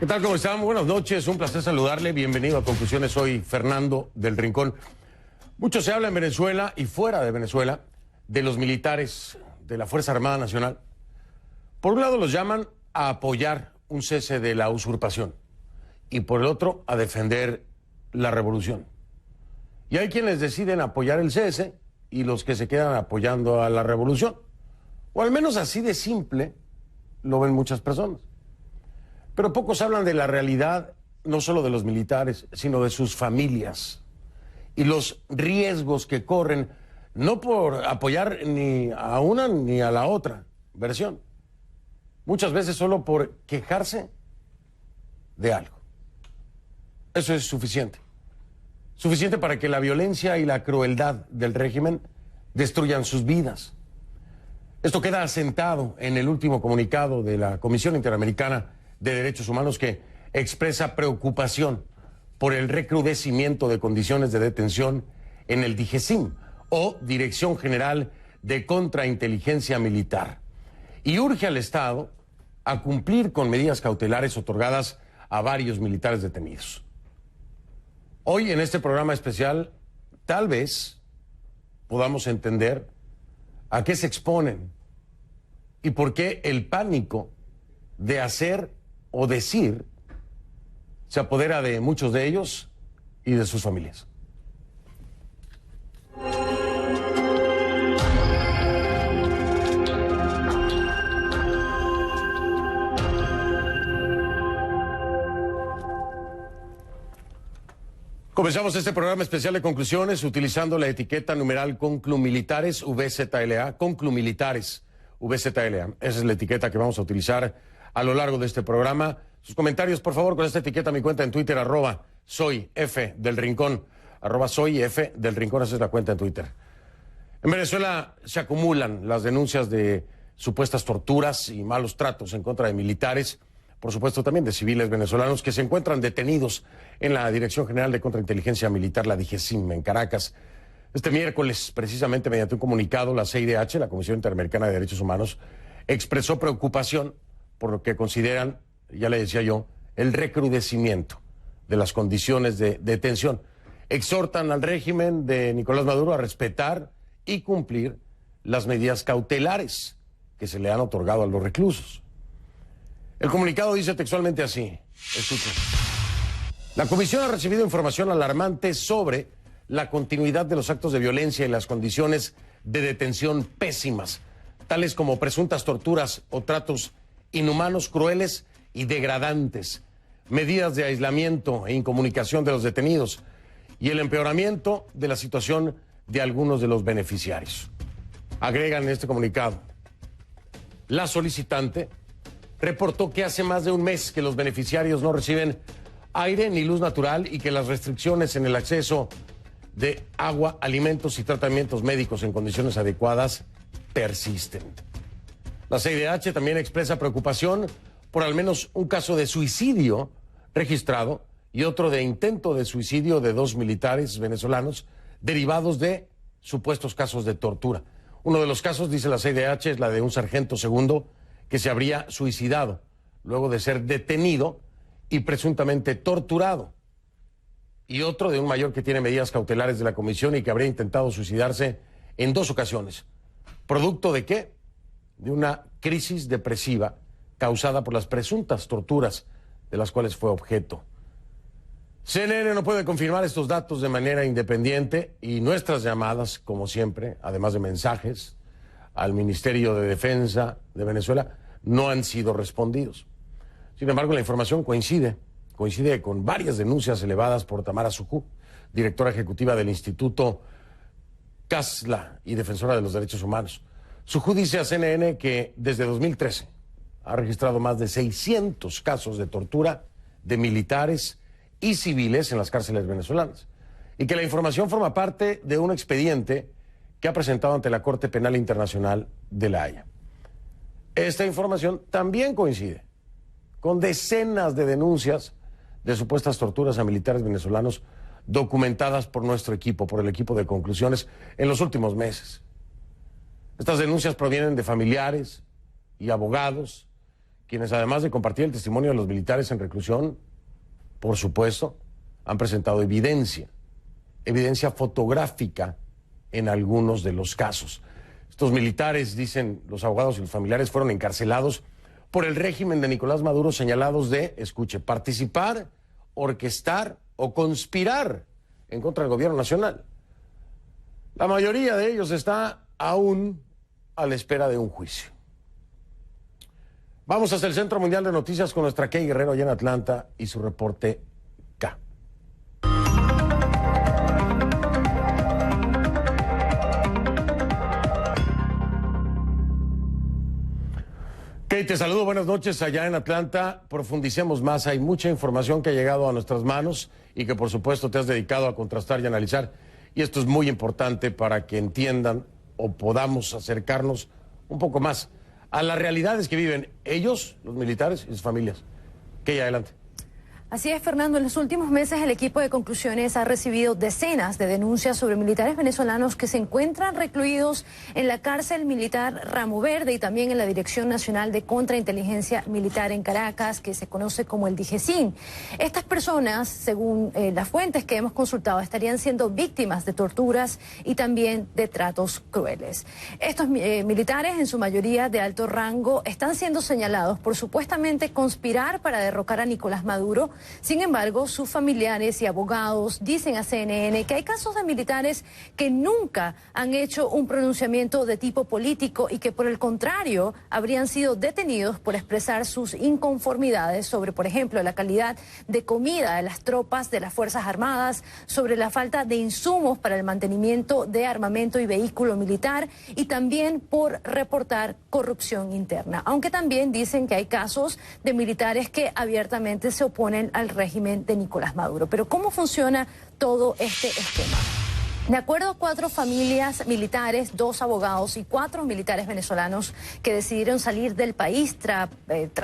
¿Qué tal? ¿Cómo están? Buenas noches, un placer saludarle. Bienvenido a Conclusiones. Soy Fernando del Rincón. Mucho se habla en Venezuela y fuera de Venezuela de los militares de la Fuerza Armada Nacional. Por un lado los llaman a apoyar un cese de la usurpación y por el otro a defender la revolución. Y hay quienes deciden apoyar el cese y los que se quedan apoyando a la revolución. O al menos así de simple lo ven muchas personas. Pero pocos hablan de la realidad, no solo de los militares, sino de sus familias y los riesgos que corren, no por apoyar ni a una ni a la otra versión, muchas veces solo por quejarse de algo. Eso es suficiente. Suficiente para que la violencia y la crueldad del régimen destruyan sus vidas. Esto queda asentado en el último comunicado de la Comisión Interamericana de Derechos Humanos, que expresa preocupación por el recrudecimiento de condiciones de detención en el DIGESIM, o Dirección General de Contrainteligencia Militar, y urge al Estado a cumplir con medidas cautelares otorgadas a varios militares detenidos. Hoy en este programa especial tal vez podamos entender a qué se exponen y por qué el pánico de hacer o decir se apodera de muchos de ellos y de sus familias. Comenzamos este programa especial de conclusiones utilizando la etiqueta numeral Conclumilitares VZLA, Conclumilitares VZLA. Esa es la etiqueta que vamos a utilizar a lo largo de este programa. Sus comentarios, por favor, con esta etiqueta, mi cuenta en Twitter, @soyfdelrincón, @soyfdelrincón, esa es la cuenta en Twitter. En Venezuela se acumulan las denuncias de supuestas torturas y malos tratos en contra de militares, por supuesto también de civiles venezolanos que se encuentran detenidos en la Dirección General de Contrainteligencia Militar, la DIGESIM, en Caracas. Este miércoles, precisamente mediante un comunicado, la CIDH, la Comisión Interamericana de Derechos Humanos, expresó preocupación por lo que consideran, ya le decía yo, el recrudecimiento de las condiciones de detención. Exhortan al régimen de Nicolás Maduro a respetar y cumplir las medidas cautelares que se le han otorgado a los reclusos. El comunicado dice textualmente así, escuchen: la comisión ha recibido información alarmante sobre la continuidad de los actos de violencia y las condiciones de detención pésimas, tales como presuntas torturas o tratos inhumanos, crueles y degradantes, medidas de aislamiento e incomunicación de los detenidos y el empeoramiento de la situación de algunos de los beneficiarios. Agregan en este comunicado: la solicitante reportó que hace más de un mes que los beneficiarios no reciben aire ni luz natural y que las restricciones en el acceso de agua, alimentos y tratamientos médicos en condiciones adecuadas persisten. La CIDH también expresa preocupación por al menos un caso de suicidio registrado y otro de intento de suicidio de 2 militares venezolanos derivados de supuestos casos de tortura. Uno de los casos, dice la CIDH, es la de un sargento segundo que se habría suicidado luego de ser detenido y presuntamente torturado. Y otro de un mayor que tiene medidas cautelares de la comisión y que habría intentado suicidarse en 2 ocasiones. ¿Producto de qué? De una crisis depresiva causada por las presuntas torturas de las cuales fue objeto. CNN no puede confirmar estos datos de manera independiente y nuestras llamadas, como siempre, además de mensajes al Ministerio de Defensa de Venezuela, no han sido respondidos. Sin embargo, la información coincide con varias denuncias elevadas por Tamara Sujú, directora ejecutiva del Instituto CASLA y defensora de los derechos humanos. Sujú dice a CNN que desde 2013 ha registrado más de 600 casos de tortura de militares y civiles en las cárceles venezolanas y que la información forma parte de un expediente que ha presentado ante la Corte Penal Internacional de La Haya. Esta información también coincide con decenas de denuncias de supuestas torturas a militares venezolanos documentadas por nuestro equipo, por el equipo de conclusiones, en los últimos meses. Estas denuncias provienen de familiares y abogados quienes además de compartir el testimonio de los militares en reclusión, por supuesto, han presentado evidencia fotográfica en algunos de los casos. Estos militares, dicen los abogados y los familiares, fueron encarcelados por el régimen de Nicolás Maduro, señalados de, escuche, participar, orquestar o conspirar en contra del gobierno nacional. La mayoría de ellos está aún a la espera de un juicio. Vamos hasta el Centro Mundial de Noticias con nuestra Kay Guerrero allá en Atlanta y su reporte K. Kay, te saludo, buenas noches allá en Atlanta. Profundicemos más, hay mucha información que ha llegado a nuestras manos y que por supuesto te has dedicado a contrastar y analizar. Y esto es muy importante para que entiendan o podamos acercarnos un poco más a las realidades que viven ellos, los militares y sus familias. Kay, adelante. Así es, Fernando. En los últimos meses el equipo de conclusiones ha recibido decenas de denuncias sobre militares venezolanos que se encuentran recluidos en la cárcel militar Ramo Verde y también en la Dirección Nacional de Contrainteligencia Militar en Caracas, que se conoce como el DIGESIN. Estas personas, según las fuentes que hemos consultado, estarían siendo víctimas de torturas y también de tratos crueles. Estos militares, en su mayoría de alto rango, están siendo señalados por supuestamente conspirar para derrocar a Nicolás Maduro. Sin embargo, sus familiares y abogados dicen a CNN que hay casos de militares que nunca han hecho un pronunciamiento de tipo político y que por el contrario habrían sido detenidos por expresar sus inconformidades sobre, por ejemplo, la calidad de comida de las tropas de las Fuerzas Armadas, sobre la falta de insumos para el mantenimiento de armamento y vehículo militar y también por reportar corrupción interna. Aunque también dicen que hay casos de militares que abiertamente se oponen al régimen de Nicolás Maduro. Pero ¿cómo funciona todo este esquema? De acuerdo a 4 familias militares, 2 abogados y 4 militares venezolanos que decidieron salir del país tras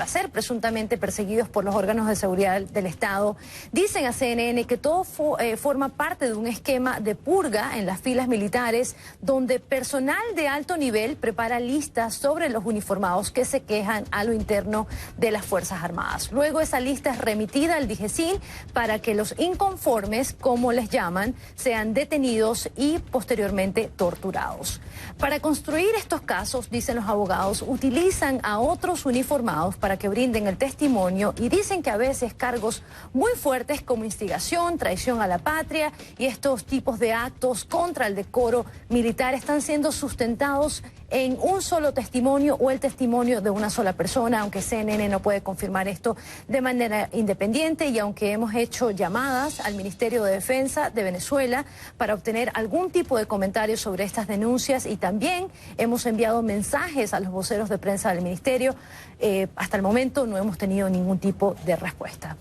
ser presuntamente perseguidos por los órganos de seguridad del Estado, dicen a CNN que todo forma parte de un esquema de purga en las filas militares donde personal de alto nivel prepara listas sobre los uniformados que se quejan a lo interno de las Fuerzas Armadas. Luego esa lista es remitida al DIGESIN para que los inconformes, como les llaman, sean detenidos y posteriormente torturados. Para construir estos casos, dicen los abogados, utilizan a otros uniformados para que brinden el testimonio y dicen que a veces cargos muy fuertes como instigación, traición a la patria y estos tipos de actos contra el decoro militar están siendo sustentados en un solo testimonio o el testimonio de una sola persona, aunque CNN no puede confirmar esto de manera independiente y aunque hemos hecho llamadas al Ministerio de Defensa de Venezuela para obtener algún tipo de comentario sobre estas denuncias y también hemos enviado mensajes a los voceros de prensa del Ministerio, hasta el momento no hemos tenido ningún tipo de respuesta.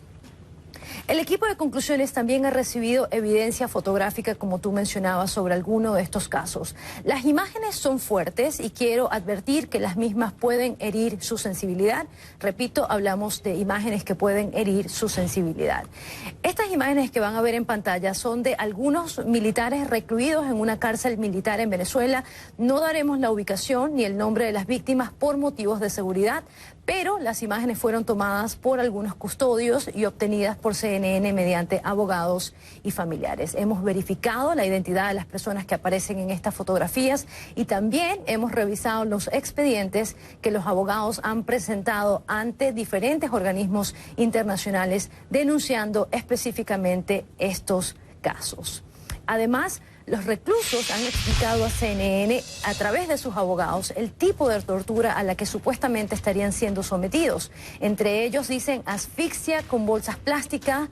El equipo de conclusiones también ha recibido evidencia fotográfica, como tú mencionabas, sobre alguno de estos casos. Las imágenes son fuertes y quiero advertir que las mismas pueden herir su sensibilidad. Repito, hablamos de imágenes que pueden herir su sensibilidad. Estas imágenes que van a ver en pantalla son de algunos militares recluidos en una cárcel militar en Venezuela. No daremos la ubicación ni el nombre de las víctimas por motivos de seguridad, pero las imágenes fueron tomadas por algunos custodios y obtenidas por CNN mediante abogados y familiares. Hemos verificado la identidad de las personas que aparecen en estas fotografías y también hemos revisado los expedientes que los abogados han presentado ante diferentes organismos internacionales denunciando específicamente estos casos. Además, los reclusos han explicado a CNN a través de sus abogados el tipo de tortura a la que supuestamente estarían siendo sometidos. Entre ellos dicen asfixia con bolsas plásticas,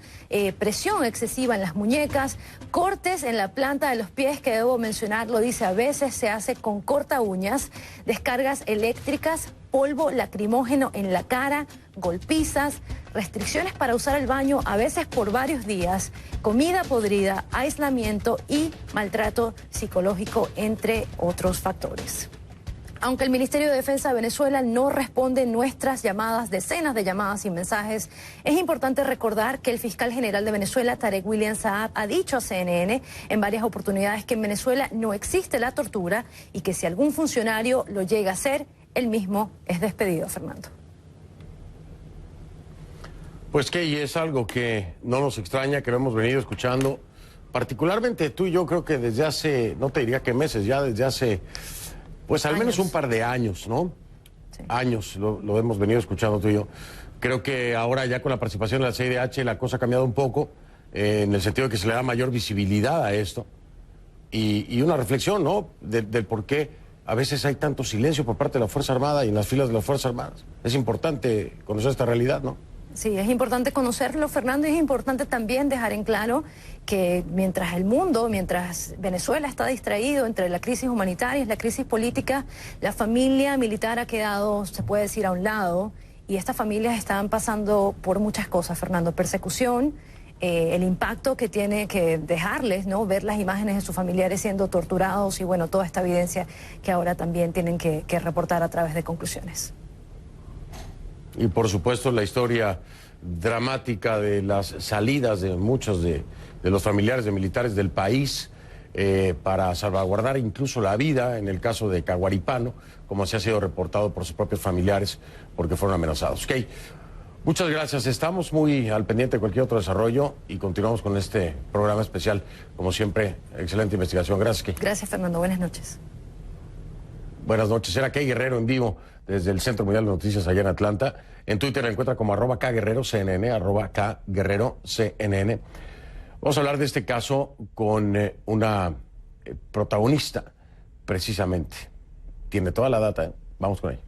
presión excesiva en las muñecas, cortes en la planta de los pies, que debo mencionarlo, dice a veces se hace con corta uñas, descargas eléctricas, polvo lacrimógeno en la cara, golpizas, restricciones para usar el baño a veces por varios días, comida podrida, aislamiento y maltrato psicológico, entre otros factores. Aunque el Ministerio de Defensa de Venezuela no responde nuestras llamadas, decenas de llamadas y mensajes, es importante recordar que el fiscal general de Venezuela, Tarek William Saab, ha dicho a CNN en varias oportunidades que en Venezuela no existe la tortura y que si algún funcionario lo llega a hacer, él mismo es despedido, Fernando. Pues que y es algo que no nos extraña, que lo hemos venido escuchando, particularmente tú y yo creo que desde hace, no te diría que meses, ya desde hace, pues al menos un par de años, ¿no? Sí. Años lo hemos venido escuchando tú y yo. Creo que ahora ya con la participación de la CIDH la cosa ha cambiado un poco, en el sentido de que se le da mayor visibilidad a esto y una reflexión, ¿no? Del por qué a veces hay tanto silencio por parte de la Fuerza Armada y en las filas de las Fuerzas Armadas. Es importante conocer esta realidad, ¿no? Sí, es importante conocerlo, Fernando, y es importante también dejar en claro que mientras el mundo, mientras Venezuela está distraído entre la crisis humanitaria y la crisis política, la familia militar ha quedado, se puede decir, a un lado, y estas familias están pasando por muchas cosas, Fernando: persecución, el impacto que tiene que dejarles, ¿no? Ver las imágenes de sus familiares siendo torturados y, bueno, toda esta evidencia que ahora también tienen que reportar a través de conclusiones. Y por supuesto la historia dramática de las salidas de muchos de los familiares de militares del país para salvaguardar incluso la vida, en el caso de Caguaripano, como se ha sido reportado por sus propios familiares porque fueron amenazados. Okay. Muchas gracias, estamos muy al pendiente de cualquier otro desarrollo y continuamos con este programa especial. Como siempre, excelente investigación. Gracias, Key. Gracias, Fernando. Buenas noches. Buenas noches. Era Key Guerrero en vivo desde el Centro Mundial de Noticias allá en Atlanta. En Twitter la encuentra como @KGuerreroCNN, @KGuerreroCNN. Vamos a hablar de este caso con una protagonista, precisamente. Tiene toda la data, ¿eh? Vamos con ella.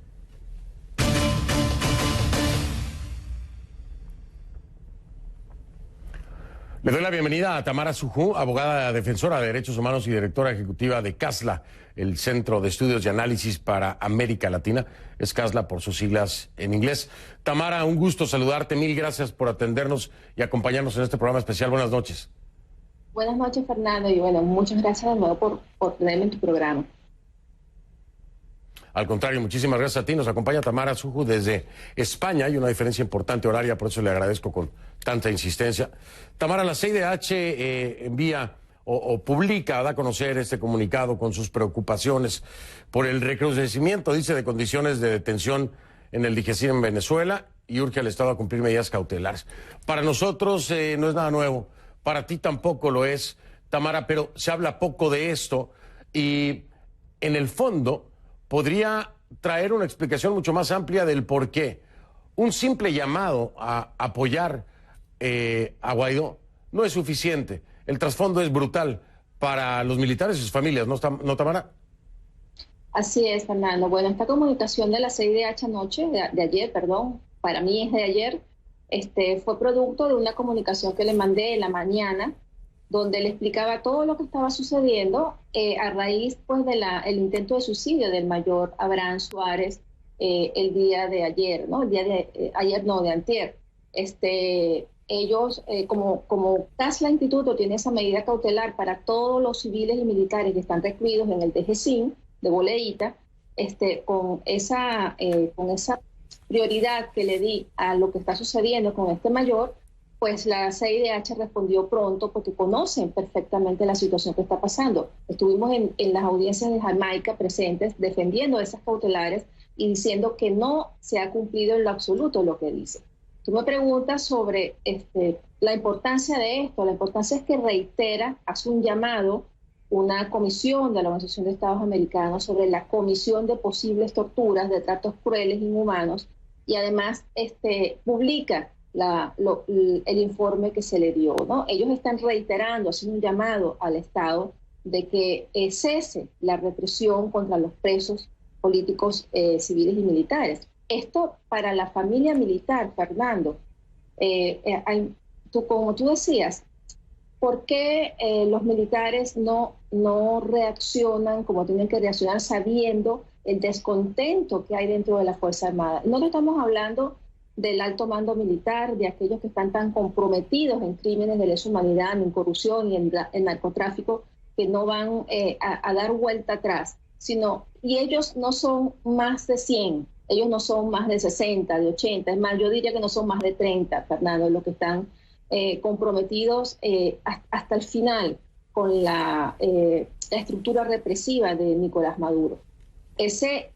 Le doy la bienvenida a Tamara Sujú, abogada defensora de derechos humanos y directora ejecutiva de CASLA, el Centro de Estudios y Análisis para América Latina. Es CASLA por sus siglas en inglés. Tamara, un gusto saludarte. Mil gracias por atendernos y acompañarnos en este programa especial. Buenas noches. Buenas noches, Fernando, y bueno, muchas gracias de nuevo por tenerme en tu programa. Al contrario, muchísimas gracias a ti. Nos acompaña Tamara Sujú desde España. Hay una diferencia importante horaria, por eso le agradezco con tanta insistencia. Tamara, la CIDH envía o publica, da a conocer este comunicado con sus preocupaciones por el recrudecimiento, dice, de condiciones de detención en el DIGESIN en Venezuela y urge al Estado a cumplir medidas cautelares. Para nosotros no es nada nuevo, para ti tampoco lo es, Tamara, pero se habla poco de esto y en el fondo podría traer una explicación mucho más amplia del por qué. Un simple llamado a apoyar a Guaidó no es suficiente. El trasfondo es brutal para los militares y sus familias, ¿no, Tamara? Así es, Fernando. Bueno, esta comunicación de la CIDH anoche, de ayer, perdón, para mí es de ayer, fue producto de una comunicación que le mandé en la mañana, donde le explicaba todo lo que estaba sucediendo a raíz pues el intento de suicidio del mayor Abraham Suárez el día de ayer, ¿no? El día de ayer, no, de antier. Ellos, como CASLA Instituto tiene esa medida cautelar para todos los civiles y militares que están recluidos en el DGCIN de Boleíta, con esa prioridad que le di a lo que está sucediendo con este mayor, pues la CIDH respondió pronto porque conocen perfectamente la situación que está pasando. Estuvimos en las audiencias de Jamaica presentes defendiendo esas cautelares y diciendo que no se ha cumplido en lo absoluto lo que dice. Tú me preguntas sobre la importancia de esto. La importancia es que reitera, hace un llamado, una comisión de la Organización de Estados Americanos sobre la comisión de posibles torturas, de tratos crueles, inhumanos, y además publica el informe que se le dio, ¿no? Ellos están reiterando, haciendo un llamado al Estado de que cese la represión contra los presos políticos civiles y militares. Esto para la familia militar, Fernando, como tú decías, ¿por qué los militares no reaccionan como tienen que reaccionar sabiendo el descontento que hay dentro de la Fuerza Armada? No estamos hablando del alto mando militar, de aquellos que están tan comprometidos en crímenes de lesa humanidad, en corrupción y en narcotráfico, que no van a dar vuelta atrás, y ellos no son más de 100, ellos no son más de 60, de 80, es más, yo diría que no son más de 30, Fernando, los que están comprometidos hasta el final con la estructura represiva de Nicolás Maduro. Ese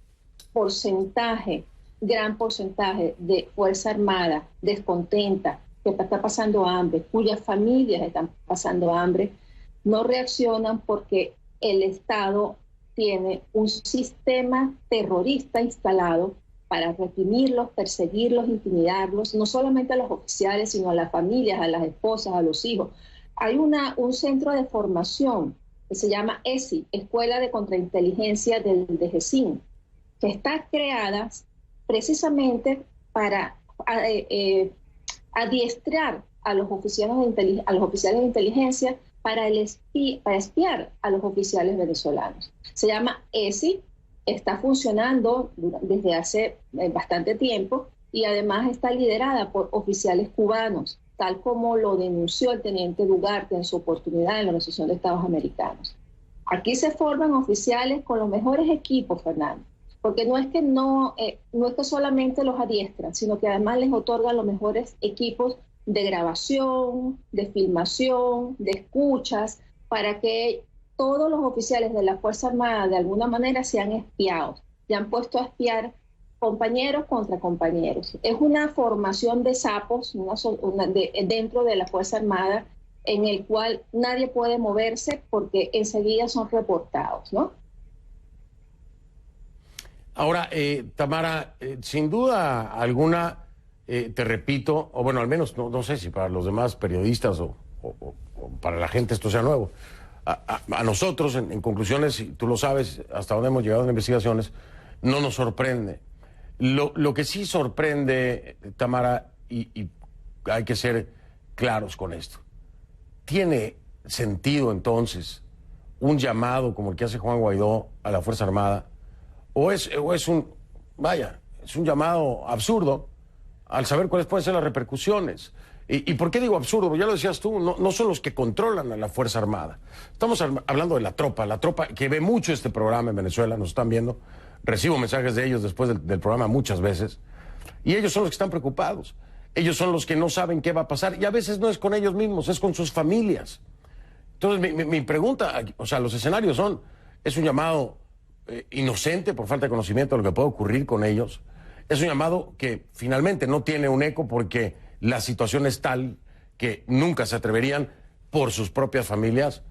porcentaje, gran porcentaje de Fuerza Armada descontenta, que está pasando hambre, cuyas familias están pasando hambre, no reaccionan porque el Estado tiene un sistema terrorista instalado para reprimirlos, perseguirlos, intimidarlos, no solamente a los oficiales, sino a las familias, a las esposas, a los hijos. Hay un centro de formación que se llama ESI, Escuela de Contrainteligencia del DGCIN, que está creada precisamente para adiestrar a los oficiales de inteligencia para espiar a los oficiales venezolanos. Se llama ESI, está funcionando desde hace bastante tiempo y además está liderada por oficiales cubanos, tal como lo denunció el teniente Dugarte en su oportunidad en la Organización de Estados Americanos. Aquí se forman oficiales con los mejores equipos, Fernando, porque no es que solamente los adiestran, sino que además les otorgan los mejores equipos de grabación, de filmación, de escuchas, para que todos los oficiales de la Fuerza Armada de alguna manera sean espiados. Y han puesto a espiar compañeros contra compañeros. Es una formación de sapos dentro de la Fuerza Armada en el cual nadie puede moverse porque enseguida son reportados, ¿no? Ahora, Tamara, sin duda alguna, te repito, o bueno, al menos no sé si para los demás periodistas o para la gente esto sea nuevo. A nosotros, en conclusiones, y tú lo sabes, hasta donde hemos llegado en investigaciones, no nos sorprende. Lo que sí sorprende, Tamara, y hay que ser claros con esto, ¿tiene sentido entonces un llamado como el que hace Juan Guaidó a la Fuerza Armada? ¿O es un llamado absurdo al saber cuáles pueden ser las repercusiones? ¿Y por qué digo absurdo? Ya lo decías tú, no son los que controlan a la Fuerza Armada. Estamos hablando de la tropa que ve mucho este programa en Venezuela, nos están viendo. Recibo mensajes de ellos después del programa muchas veces. Y ellos son los que están preocupados. Ellos son los que no saben qué va a pasar. Y a veces no es con ellos mismos, es con sus familias. Entonces, mi pregunta, o sea, los escenarios es un llamado inocente por falta de conocimiento de lo que puede ocurrir con ellos. Es un llamado que finalmente no tiene un eco porque la situación es tal que nunca se atreverían por sus propias familias.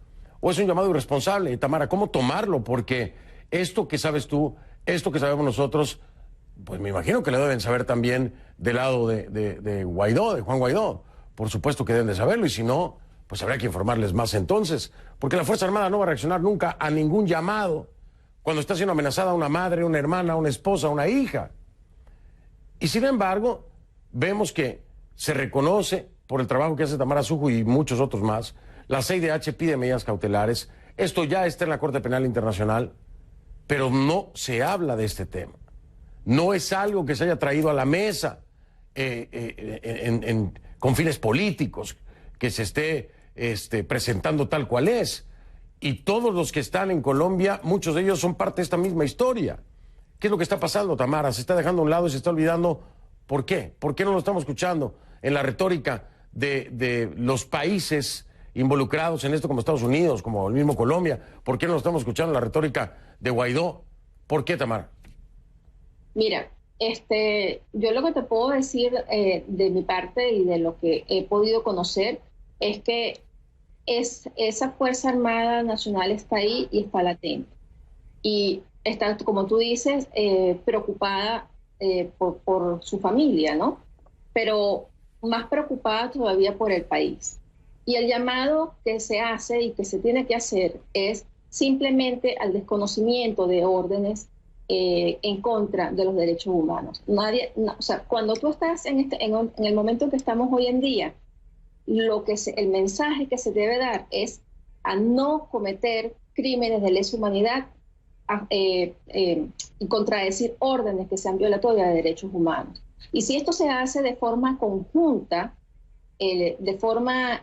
¿O es un llamado irresponsable? Tamara, ¿cómo tomarlo? Porque esto que sabes tú, esto que sabemos nosotros, pues me imagino que lo deben saber también del lado de Guaidó, de Juan Guaidó. Por supuesto que deben de saberlo, y si no, pues habrá que informarles más entonces. Porque la Fuerza Armada no va a reaccionar nunca a ningún llamado cuando está siendo amenazada una madre, una hermana, una esposa, una hija. Y sin embargo, vemos que se reconoce por el trabajo que hace Tamara Sujo y muchos otros más. La CIDH pide medidas cautelares. Esto ya está en la Corte Penal Internacional, pero no se habla de este tema. No es algo que se haya traído a la mesa con fines políticos, que se esté presentando tal cual es. Y todos los que están en Colombia, muchos de ellos son parte de esta misma historia. ¿Qué es lo que está pasando, Tamara? Se está dejando a un lado y se está olvidando. ¿Por qué? ¿Por qué no lo estamos escuchando en la retórica de los países involucrados en esto, como Estados Unidos, como el mismo Colombia? ¿Por qué no lo estamos escuchando en la retórica de Guaidó? ¿Por qué, Tamara? Mira, yo lo que te puedo decir de mi parte y de lo que he podido conocer es que esa Fuerza Armada Nacional está ahí y está latente. Y está, como tú dices, preocupada por su familia, ¿no? Pero más preocupada todavía por el país. Y el llamado que se hace y que se tiene que hacer es simplemente al desconocimiento de órdenes en contra de los derechos humanos. O sea, cuando tú estás en el momento en que estamos hoy en día, el mensaje que se debe dar es a no cometer crímenes de lesa humanidad y contradecir órdenes que sean violatorias de derechos humanos. Y si esto se hace de forma conjunta, de forma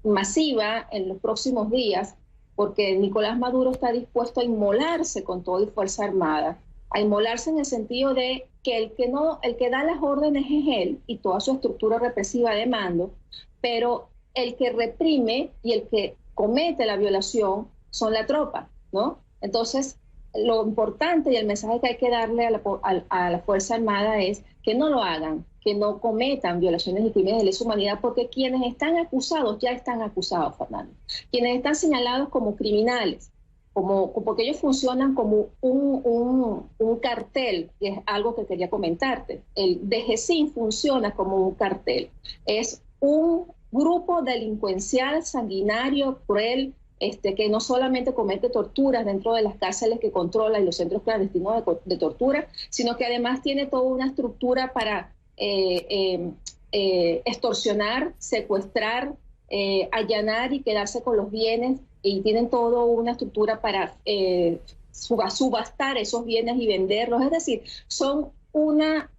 masiva en los próximos días, porque Nicolás Maduro está dispuesto a inmolarse con todo y Fuerza Armada, a inmolarse en el sentido de que el que da las órdenes es él y toda su estructura represiva de mando, pero el que reprime y el que comete la violación son la tropa, ¿no? Entonces, lo importante y el mensaje que hay que darle a la Fuerza Armada es que no lo hagan, que no cometan violaciones y crímenes de lesa humanidad, porque quienes están acusados ya están acusados, Fernando. Quienes están señalados como criminales, porque ellos funcionan como un cartel, que es algo que quería comentarte. El DGCIN funciona como un cartel. Es un grupo delincuencial, sanguinario, cruel, que no solamente comete torturas dentro de las cárceles que controla y los centros clandestinos de tortura, sino que además tiene toda una estructura para extorsionar, secuestrar, allanar y quedarse con los bienes, y tienen toda una estructura para subastar esos bienes y venderlos. Es decir, son una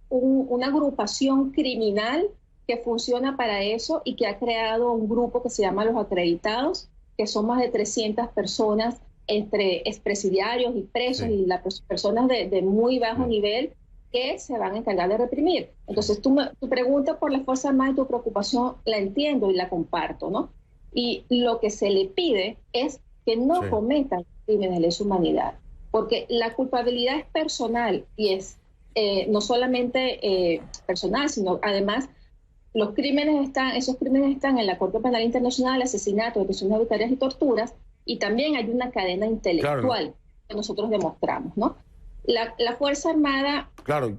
agrupación criminal que funciona para eso y que ha creado un grupo que se llama Los Acreditados, que son más de 300 personas entre expresidiarios y presos, sí, y las personas de muy bajo nivel que se van a encargar de reprimir. Entonces, tu pregunta por las Fuerzas Armadas y tu preocupación la entiendo y la comparto, ¿no? Y lo que se le pide es que no cometan crímenes de lesa humanidad, porque la culpabilidad es personal y es no solamente personal, sino además esos crímenes están en la Corte Penal Internacional, asesinatos, detenciones arbitrarias y torturas, y también hay una cadena intelectual que nosotros demostramos, ¿no? La Fuerza Armada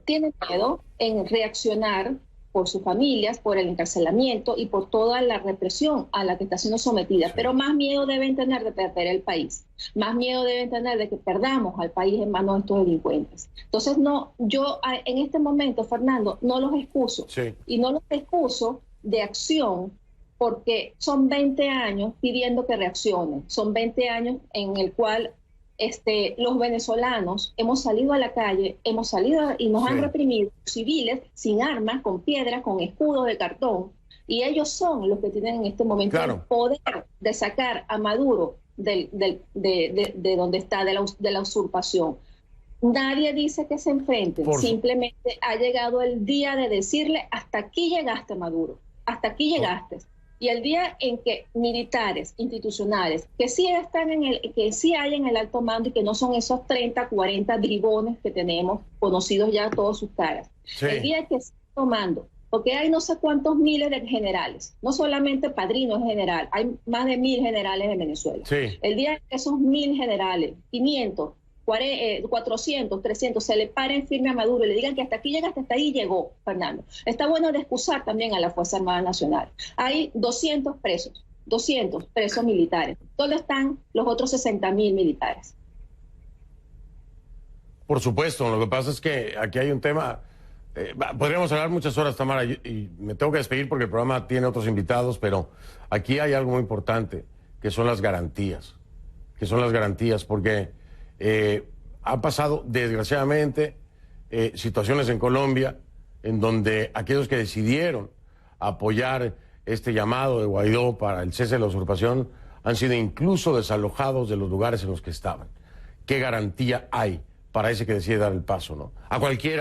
tiene miedo en reaccionar por sus familias, por el encarcelamiento y por toda la represión a la que está siendo sometida. Pero más miedo deben tener de perder el país. Más miedo deben tener de que perdamos al país en manos de estos delincuentes. Entonces, yo en este momento, Fernando, no los excuso. Sí. Y no los excuso de acción, porque son 20 años pidiendo que reaccionen. Son 20 años en el cual los venezolanos hemos salido a la calle, hemos salido y nos han reprimido civiles sin armas, con piedras, con escudos de cartón, y ellos son los que tienen en este momento el poder de sacar a Maduro de donde está, de la usurpación. Nadie dice que se enfrenten, simplemente ha llegado el día de decirle: hasta aquí llegaste, Maduro, hasta aquí llegaste. Y el día en que militares institucionales, que sí hay en el alto mando y que no son esos 30, 40 bribones que tenemos, conocidos ya todas sus caras, el día que se está tomando, porque hay no sé cuántos miles de generales, no solamente padrinos general, hay más de 1000 generales en Venezuela. Sí. El día que esos 1000 generales, 500, 400, 300, se le paren firme a Maduro y le digan que hasta aquí llegaste, hasta ahí llegó, Fernando. Está bueno de excusar también a la Fuerza Armada Nacional. Hay 200 presos militares. ¿Dónde están los otros 60.000 militares? Por supuesto, lo que pasa es que aquí hay un tema, podríamos hablar muchas horas, Tamara, y me tengo que despedir porque el programa tiene otros invitados, pero aquí hay algo muy importante, que son las garantías, porque han pasado, desgraciadamente, situaciones en Colombia en donde aquellos que decidieron apoyar este llamado de Guaidó para el cese de la usurpación han sido incluso desalojados de los lugares en los que estaban. ¿Qué garantía hay para ese que decide dar el paso, no? A cualquier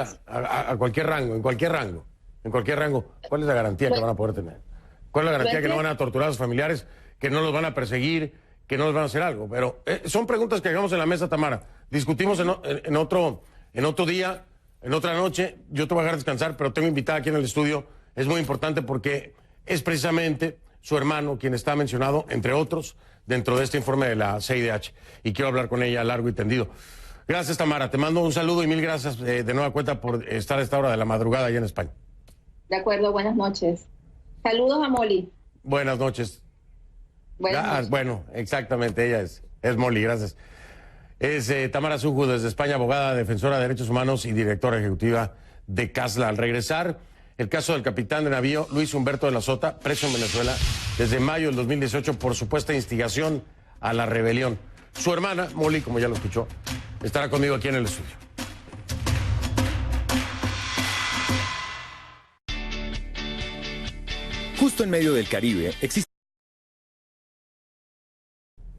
rango, en cualquier rango, ¿cuál es la garantía que van a poder tener? ¿Cuál es la garantía que no van a torturar a sus familiares, que no los van a perseguir, que no les van a hacer algo? Pero son preguntas que dejamos en la mesa, Tamara. Discutimos en otro día, en otra noche. Yo te voy a dejar descansar, pero tengo invitada aquí en el estudio. Es muy importante porque es precisamente su hermano quien está mencionado, entre otros, dentro de este informe de la CIDH. Y quiero hablar con ella largo y tendido. Gracias, Tamara. Te mando un saludo y mil gracias de nueva cuenta por estar a esta hora de la madrugada allá en España. De acuerdo, buenas noches. Saludos a Molly. Buenas noches. Bueno, exactamente, ella es Molly, gracias. Es Tamara Suju, desde España, abogada, defensora de derechos humanos y directora ejecutiva de CASLA. Al regresar, el caso del capitán de navío Luis Humberto de la Sota, preso en Venezuela desde mayo del 2018 por supuesta instigación a la rebelión. Su hermana, Molly, como ya lo escuchó, estará conmigo aquí en el estudio. Justo en medio del Caribe existe...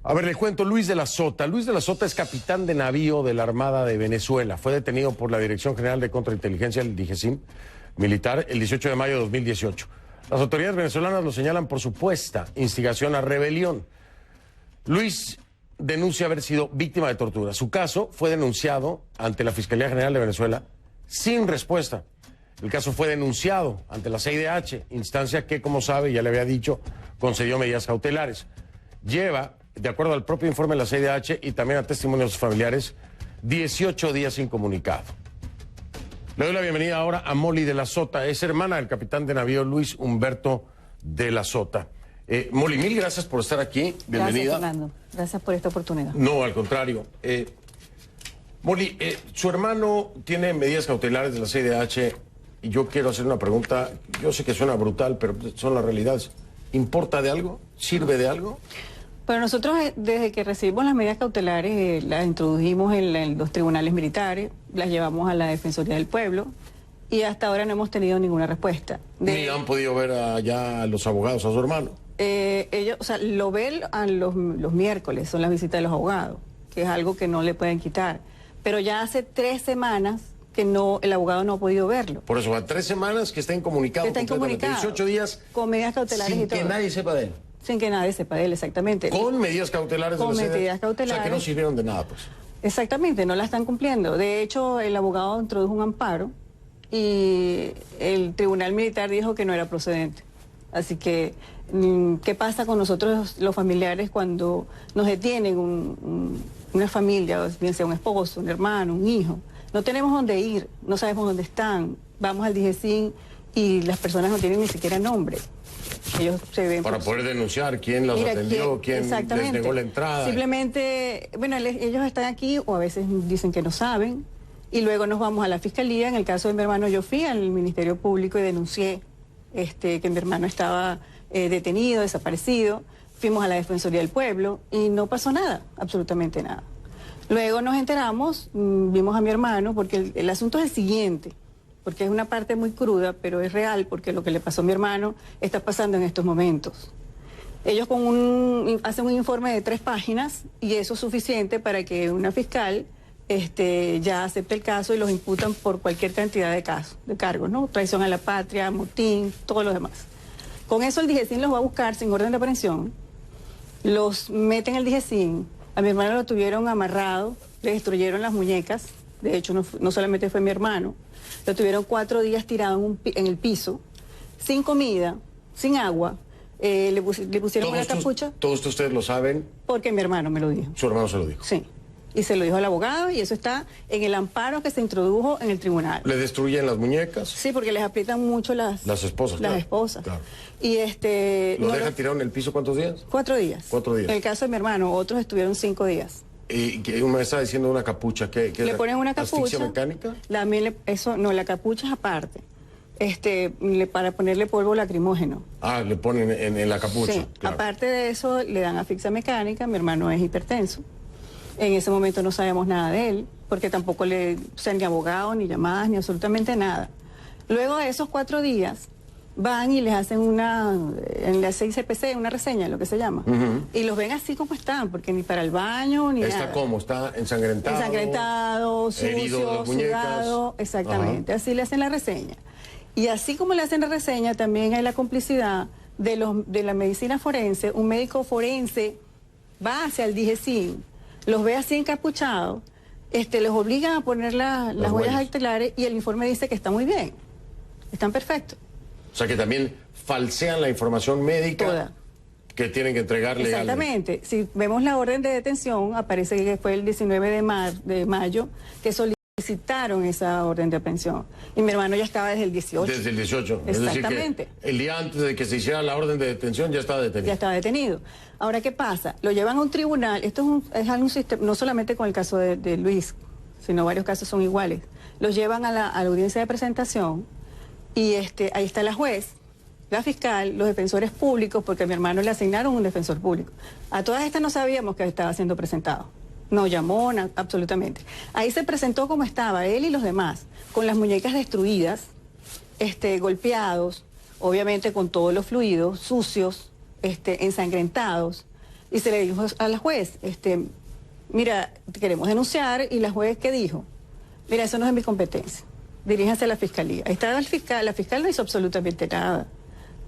A ver, le cuento, Luis de la Sota. Luis de la Sota es capitán de navío de la Armada de Venezuela. Fue detenido por la Dirección General de Contrainteligencia, el DGCIN, militar, el 18 de mayo de 2018. Las autoridades venezolanas lo señalan por supuesta instigación a rebelión. Luis denuncia haber sido víctima de tortura. Su caso fue denunciado ante la Fiscalía General de Venezuela sin respuesta. El caso fue denunciado ante la CIDH, instancia que, como sabe, ya le había dicho, concedió medidas cautelares. Lleva, de acuerdo al propio informe de la CIDH y también a testimonios de sus familiares, 18 días incomunicado. Le doy la bienvenida ahora a Molly de la Sota, es hermana del capitán de navío Luis Humberto de la Sota. Molly, mil gracias por estar aquí, bienvenida. Gracias, Fernando. Gracias por esta oportunidad. No, al contrario. Molly, su hermano tiene medidas cautelares de la CIDH y yo quiero hacer una pregunta. Yo sé que suena brutal, pero son las realidades. ¿Importa de algo? ¿Sirve de algo? Pero nosotros, desde que recibimos las medidas cautelares, las introdujimos en los tribunales militares, las llevamos a la Defensoría del Pueblo y hasta ahora no hemos tenido ninguna respuesta. Ni han podido ver allá a los abogados, a su hermano. Ellos, o sea, lo ven a los miércoles, son las visitas de los abogados, que es algo que no le pueden quitar. Pero ya hace 3 semanas que no, el abogado no ha podido verlo. Por eso, a 3 semanas que está incomunicado. Está incomunicado. 18 días. Con medidas cautelares y todo. Sin que nadie sepa de él. Sin que nadie sepa de él, exactamente. Con medidas cautelares de la CIDH. Con medidas cautelares. O sea, que no sirvieron de nada, pues. Exactamente, no la están cumpliendo. De hecho, el abogado introdujo un amparo y el tribunal militar dijo que no era procedente. Así que, ¿qué pasa con nosotros los familiares cuando nos detienen una familia, bien sea un esposo, un hermano, un hijo? No tenemos dónde ir, no sabemos dónde están. Vamos al DGCIN y las personas no tienen ni siquiera nombre. Ellos se ven para poder denunciar quién los atendió, quién les negó la entrada. Simplemente, bueno, ellos están aquí o a veces dicen que no saben y luego nos vamos a la fiscalía. En el caso de mi hermano, yo fui al Ministerio Público y denuncié que mi hermano estaba detenido, desaparecido. Fuimos a la Defensoría del Pueblo y no pasó nada, absolutamente nada. Luego nos enteramos, vimos a mi hermano, porque el asunto es el siguiente, porque es una parte muy cruda, pero es real, porque lo que le pasó a mi hermano está pasando en estos momentos. Ellos hacen un informe de 3 páginas y eso es suficiente para que una fiscal ya acepte el caso y los imputan por cualquier cantidad de cargos, ¿no? Traición a la patria, motín, todo lo demás. Con eso el DGCIN los va a buscar sin orden de aprehensión, los meten en el DGCIN, a mi hermano lo tuvieron amarrado, le destruyeron las muñecas, de hecho no solamente fue mi hermano, lo tuvieron 4 días tirado en el piso, sin comida, sin agua, le pusieron una capucha. ¿Todo esto ustedes lo saben? Porque mi hermano me lo dijo. ¿Su hermano se lo dijo? Sí. Y se lo dijo al abogado y eso está en el amparo que se introdujo en el tribunal. ¿Le destruyen las muñecas? Sí, porque les aprietan mucho las esposas. Las esposas. Claro. Y ¿Lo dejan tirado en el piso cuántos días? 4 días. 4 días. En el caso de mi hermano, otros estuvieron 5 días. Y que me está diciendo una capucha. ¿Qué le ponen una capucha. ¿Asfixia mecánica? La capucha es aparte. Para ponerle polvo lacrimógeno. Ah, le ponen en la capucha. Sí. Claro. Aparte de eso, le dan asfixia mecánica. Mi hermano es hipertenso. En ese momento no sabemos nada de él, porque tampoco ni abogado, ni llamadas, ni absolutamente nada. Luego de esos 4 días, van y les hacen en la CICPC, una reseña, lo que se llama. Y los ven así como están, porque ni para el baño, ni nada. ¿Está cómo? ¿Está ensangrentado? Ensangrentado, sucio, sudado. Exactamente, así le hacen la reseña. Y así como le hacen la reseña, también hay la complicidad de la medicina forense. Un médico forense va hacia el DGCIN, los ve así encapuchados, les obligan a poner las huellas dactilares y el informe dice que está muy bien, están perfectos. O sea que también falsean la información médica toda que tienen que entregar legalmente. Exactamente. Si vemos la orden de detención, aparece que fue el 19 de mayo que solicitaron esa orden de aprehensión. Y mi hermano ya estaba desde el 18. Desde el 18. Exactamente. Es decir, que el día antes de que se hiciera la orden de detención ya estaba detenido. Ya estaba detenido. Ahora, ¿qué pasa? Lo llevan a un tribunal. Esto es algún sistema, no solamente con el caso de Luis, sino varios casos son iguales. Los llevan a la audiencia de presentación y ahí está la juez, la fiscal, los defensores públicos, porque a mi hermano le asignaron un defensor público. A todas estas no sabíamos que estaba siendo presentado. No llamó, absolutamente. Ahí se presentó como estaba, él y los demás, con las muñecas destruidas, golpeados, obviamente con todos los fluidos, sucios, ensangrentados. Y se le dijo a la juez, mira, te queremos denunciar, y la juez, ¿qué dijo? Mira, eso no es mi competencia, diríjase a la fiscalía. Ahí estaba el fiscal, la fiscal no hizo absolutamente nada.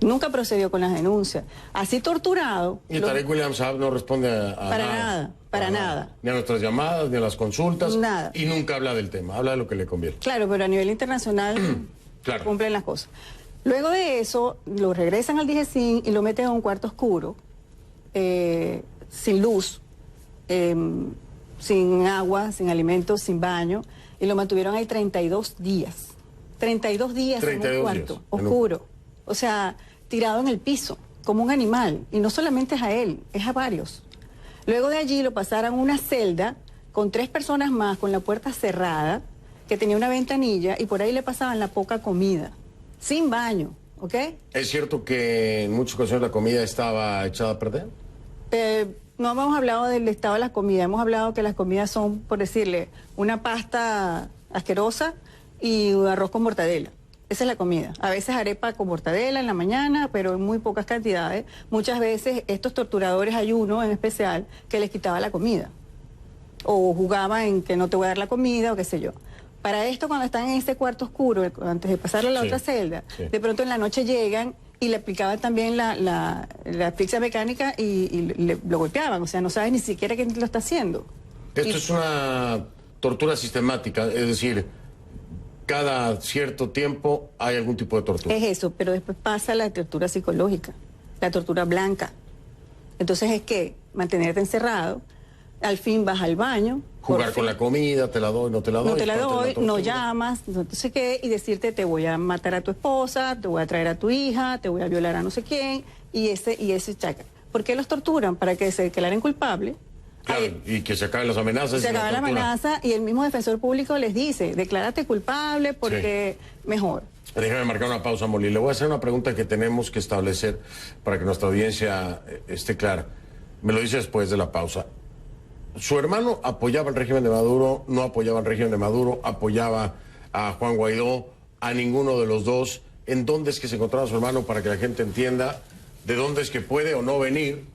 Nunca procedió con las denuncias. Así torturado. Y Tarek William Saab no responde a para nada. Ni a nuestras llamadas, ni a las consultas. Nada. Y nunca habla del tema, habla de lo que le conviene. Claro, pero a nivel internacional Claro. Cumplen las cosas. Luego de eso, lo regresan al DGCIN y lo meten a un cuarto oscuro, sin luz, sin agua, sin alimentos, sin baño, y lo mantuvieron ahí 32 días. 32 días en un cuarto oscuro. O sea, tirado en el piso, como un animal. Y no solamente es a él, es a varios. Luego de allí lo pasaron a una celda con 3 personas más, con la puerta cerrada, que tenía una ventanilla, y por ahí le pasaban la poca comida, sin baño, ¿ok? ¿Es cierto que en muchas ocasiones la comida estaba echada a perder? No hemos hablado del estado de las comidas, hemos hablado que las comidas son, por decirle, una pasta asquerosa y arroz con mortadela. Esa es la comida. A veces arepa con mortadela en la mañana, pero en muy pocas cantidades. Muchas veces estos torturadores, hay uno en especial, que les quitaba la comida. O jugaba en que no te voy a dar la comida o qué sé yo. Para esto, cuando están en este cuarto oscuro, antes de pasarlo a la otra celda, de pronto en la noche llegan y le aplicaban también la asfixia mecánica y lo golpeaban. O sea, no sabes ni siquiera quién lo está haciendo. Esto es una tortura sistemática, es decir, cada cierto tiempo hay algún tipo de tortura. Es eso, pero después pasa la tortura psicológica, la tortura blanca. Entonces es que mantenerte encerrado, al fin vas al baño. Jugar con la comida, te la doy, no te la doy. No te la doy, no llamas, no sé qué, y decirte te voy a matar a tu esposa, te voy a traer a tu hija, te voy a violar a no sé quién, y ese chaca. ¿Por qué los torturan? Para que se declaren culpables. Claro, y que se acaben las amenazas. Se acaba la amenaza y el mismo defensor público les dice, declárate culpable porque mejor. Déjame marcar una pausa, Molly. Le voy a hacer una pregunta que tenemos que establecer para que nuestra audiencia esté clara. Me lo dice después de la pausa. ¿Su hermano apoyaba el régimen de Maduro, no apoyaba el régimen de Maduro, apoyaba a Juan Guaidó, a ninguno de los dos? ¿En dónde es que se encontraba su hermano para que la gente entienda de dónde es que puede o no venir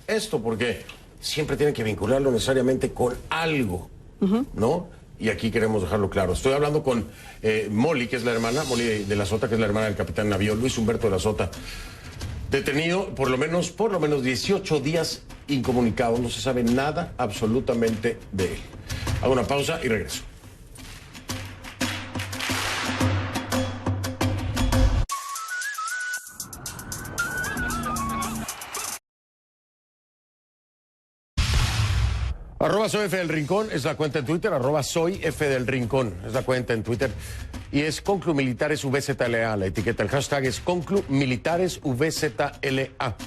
esto? Porque siempre tiene que vincularlo necesariamente con algo, ¿no? Y aquí queremos dejarlo claro. Estoy hablando con Molly, que es la hermana, Molly de la Sota, que es la hermana del capitán navío Luis Humberto de la Sota, detenido por lo menos 18 días incomunicado. No se sabe nada absolutamente de él. Hago una pausa y regreso. Arroba soy F del Rincón es la cuenta en Twitter, arroba soy F del Rincón es la cuenta en Twitter y es Conclu Militares VZLA, la etiqueta, el hashtag es Conclu Militares VZLA.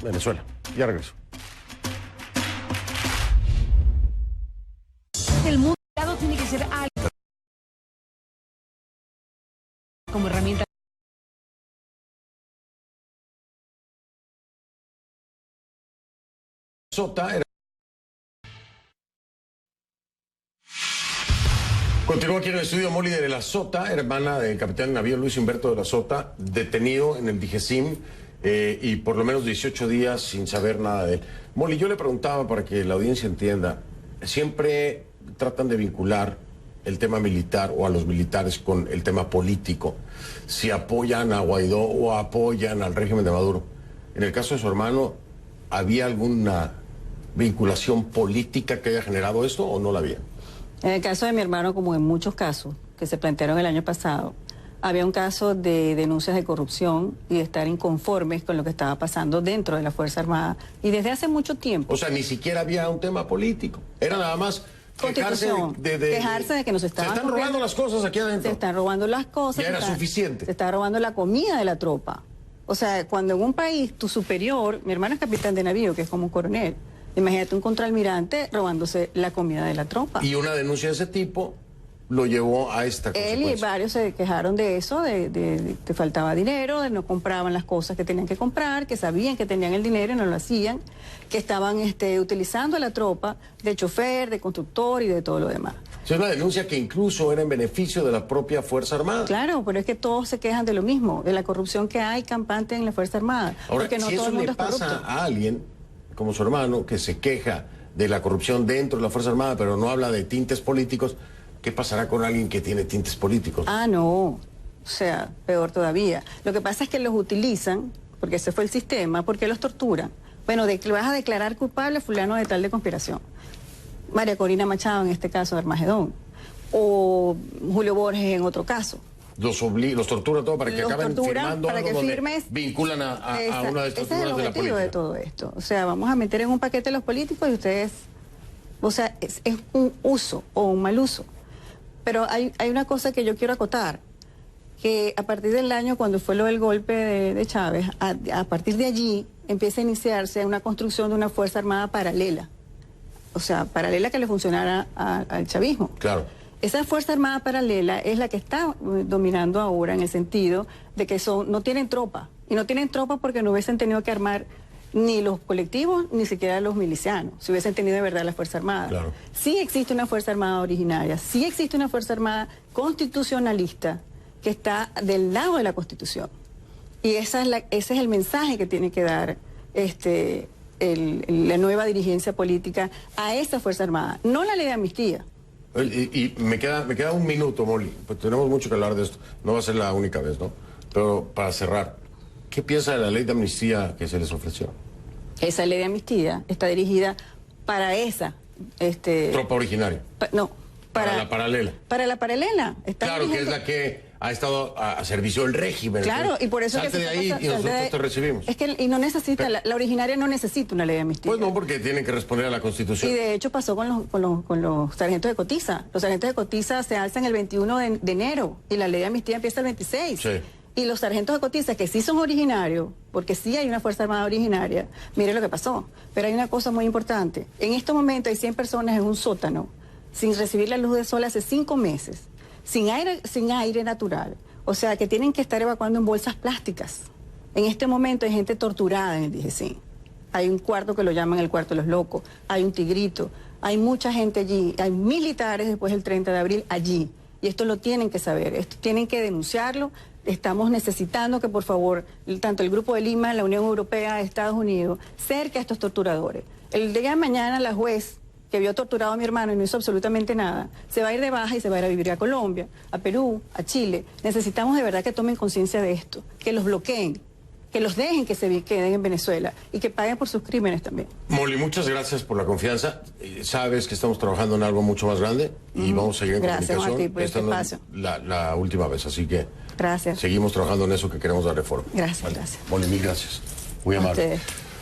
Venezuela, ya regreso. El mundo tiene que ser algo como herramienta. Sota era... Continúa aquí en el estudio Molly de la Sota, hermana del capitán navío Luis Humberto de la Sota, detenido en el DGCIM y por lo menos 18 días sin saber nada de él. Molly, yo le preguntaba para que la audiencia entienda, siempre tratan de vincular el tema militar o a los militares con el tema político, si apoyan a Guaidó o apoyan al régimen de Maduro. En el caso de su hermano, ¿había alguna vinculación política que haya generado esto o no la había? En el caso de mi hermano, como en muchos casos que se plantearon el año pasado, había un caso de denuncias de corrupción y de estar inconformes con lo que estaba pasando dentro de la Fuerza Armada y desde hace mucho tiempo. O sea, ni siquiera había un tema político, era nada más quejarse de que nos estaban se están robando las cosas aquí adentro. Se están robando las cosas. Ya era suficiente. Se está robando la comida de la tropa. O sea, cuando en un país tu superior, mi hermano es capitán de navío, que es como un coronel, imagínate un contraalmirante robándose la comida de la tropa. Y una denuncia de ese tipo lo llevó a esta consecuencia. Él y varios se quejaron de eso, de que faltaba dinero, de no compraban las cosas que tenían que comprar, que sabían que tenían el dinero y no lo hacían, que estaban utilizando a la tropa de chofer, de constructor y de todo lo demás. Es una denuncia que incluso era en beneficio de la propia Fuerza Armada. Claro, pero es que todos se quejan de lo mismo, de la corrupción que hay campante en la Fuerza Armada. Ahora, porque no si todo eso el mundo le es corrupto. pasa a alguien, como su hermano, que se queja de la corrupción dentro de la Fuerza Armada, pero no habla de tintes políticos, ¿qué pasará con alguien que tiene tintes políticos? Ah, no. O sea, peor todavía. Lo que pasa es que los utilizan, porque ese fue el sistema, porque los torturan. Bueno, vas a declarar culpable a fulano de tal de conspiración. María Corina Machado en este caso de Armagedón. O Julio Borges en otro caso. los torturan todo para que Los acaben torturan firmando para algo que donde firmes. vinculan a una de estas Ese es el figuras de la objetivo política. de todo esto. O sea, vamos a meter en un paquete los políticos y ustedes, o sea, es un uso o un mal uso. Pero hay una cosa que yo quiero acotar, que a partir del año cuando fue lo del golpe de Chávez, a partir de allí empieza a iniciarse una construcción de una Fuerza Armada paralela. O sea, paralela que le funcionara al chavismo. Claro. Esa Fuerza Armada paralela es la que está dominando ahora en el sentido de que no tienen tropa. Y no tienen tropa porque no hubiesen tenido que armar ni los colectivos, ni siquiera los milicianos, si hubiesen tenido de verdad la Fuerza Armada. Claro. Sí existe una Fuerza Armada originaria, sí existe una Fuerza Armada constitucionalista que está del lado de la Constitución. Y ese es el mensaje que tiene que dar la nueva dirigencia política a esa Fuerza Armada, no la ley de amnistía. Y me queda un minuto, Molly, pues tenemos mucho que hablar de esto, no va a ser la única vez, ¿no? Pero para cerrar, ¿qué piensa de la ley de amnistía que se les ofreció? Esa ley de amnistía está dirigida para esa... Tropa originaria. No, para la paralela. Para la paralela. Claro, que es la que ha estado a servicio del régimen. Claro, y por eso salte que de ahí y nosotros te recibimos. Es que y no necesita, la originaria no necesita una ley de amnistía. Pues no, porque tienen que responder a la Constitución. Y de hecho pasó con los sargentos de cotiza. Los sargentos de cotiza se alzan el 21 de enero y la ley de amnistía empieza el 26. Sí. Y los sargentos de cotiza, que sí son originarios, porque sí hay una Fuerza Armada originaria, mire lo que pasó. Pero hay una cosa muy importante. En este momento hay 100 personas en un sótano, sin recibir la luz del sol hace 5 meses, sin aire natural. O sea, que tienen que estar evacuando en bolsas plásticas. En este momento hay gente torturada en el DGCIN. Hay un cuarto que lo llaman el cuarto de los locos, hay un tigrito, hay mucha gente allí, hay militares después del 30 de abril allí. Y esto lo tienen que saber, esto tienen que denunciarlo. Estamos necesitando que, por favor, tanto el Grupo de Lima, la Unión Europea, Estados Unidos, cerque a estos torturadores. El día de mañana la juez que vio torturado a mi hermano y no hizo absolutamente nada, se va a ir de baja y se va a ir a vivir a Colombia, a Perú, a Chile. Necesitamos de verdad que tomen conciencia de esto, que los bloqueen, que los dejen que se queden en Venezuela y que paguen por sus crímenes también. Molly, muchas gracias por la confianza. Sabes que estamos trabajando en algo mucho más grande y vamos a seguir en comunicación. Gracias a ti por este espacio. No es la última vez, así que gracias. Seguimos trabajando en eso que queremos dar reforma. Gracias, vale. gracias. Molly, mil gracias. Muy amable.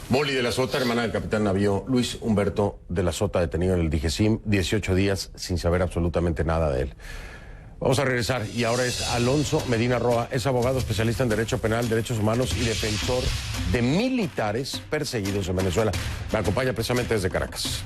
Molly de la Sota, hermana del capitán navío Luis Humberto de la Sota, detenido en el DGCIM, 18 días sin saber absolutamente nada de él. Vamos a regresar y ahora es Alonso Medina Roa, es abogado especialista en Derecho Penal, Derechos Humanos y defensor de militares perseguidos en Venezuela. Me acompaña precisamente desde Caracas.